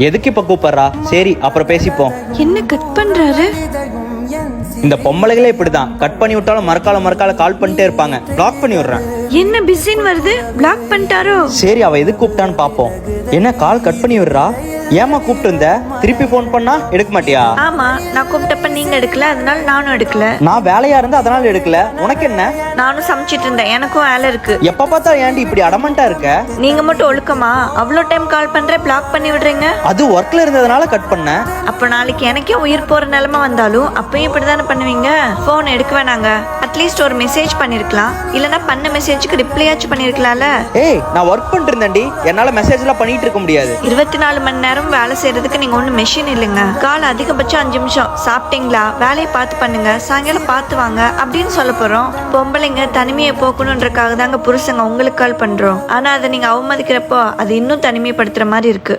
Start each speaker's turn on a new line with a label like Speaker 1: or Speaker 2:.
Speaker 1: எதுக்கு இப்ப கூப்பிடுறா? சரி அப்புறம் பேசிப்போம்.
Speaker 2: என்ன கட் பண்றாரு?
Speaker 1: இந்த பொம்பளைகளே இப்படிதான், கட் பண்ணி விட்டாலும் மறக்கால கால் பண்ணிட்டே இருப்பாங்க. பிளாக் பண்ணி விடுறேன்.
Speaker 2: என்ன பிஸின்னு வருது? பிளாக் பண்ணிட்டாரோ?
Speaker 1: சரி அவ எதுக்கு கூப்பிட்டான்னு பாப்போம். என்ன கால் கட் பண்ணி விடுறா? ஏமா கூப்பிட்டு இருந்த? திருப்பி போன் பண்ணா எடுக்க மாட்டியா?
Speaker 2: ஆமா, நான் கூப்பிட்டப்ப நீங்க எடுக்கல, அதனால நானும் எடுக்கல.
Speaker 1: நான் வேலையா இருந்தா அதனால எடுக்கல. உனக்கு என்ன?
Speaker 2: நானும் சமைச்சிட்டு இருந்தேன், எனக்கும் வேலை இருக்கு.
Speaker 1: எப்ப பார்த்தா ஏன்டி இப்படி அடமண்டா இருக்க?
Speaker 2: நீங்க மட்டும் ஒழுக்கமா அவ்வளோ டைம் கால் பண்ற, பிளாக் பண்ணி விடுறீங்க?
Speaker 1: அது ஒர்க்ல இருந்ததுனால கட் பண்ணேன்.
Speaker 2: அப்ப நாளைக்கு எனக்கே உயிர் போற நிலைமை வந்தாலும் அப்பயும் இப்படிதானே பண்ணுவீங்க? போன் எடுக்க வேணாங்க, அட்லீஸ்ட் ஒரு மெசேஜ் பண்ணிருக்கலாம், இல்லனா பண்ண மெசேஜுக்கு ரிப்ளையாச்சும் பண்ணிருக்கலாம்ல.
Speaker 1: ஏய் நான் ஒர்க் பண்ணிட்டு இருந்தேன்டி, என்னால மெசேஜ் எல்லாம் பண்ணிட்டு இருக்க முடியாது.
Speaker 2: 24 மணி நேரம் வேலை செய்யறதுக்கு நீங்க ஒண்ணு மெஷின் இல்லைங்க. கால் அதிகபட்சம் 5 நிமிஷம். சாப்பிட்டீங்களா, வேலையை பார்த்து பண்ணுங்க, சாயங்காலம் பார்த்து வாங்க அப்படின்னு சொல்ல போறோம். பொம்பளைங்க தனிமையை போக்கணுன்றக்காக தாங்க புருஷங்க உங்களுக்கு கால் பண்றோம். ஆனா அதை நீங்க அவமதிக்கிறப்போ அது இன்னும் தனிமைப்படுத்துற மாதிரி இருக்கு.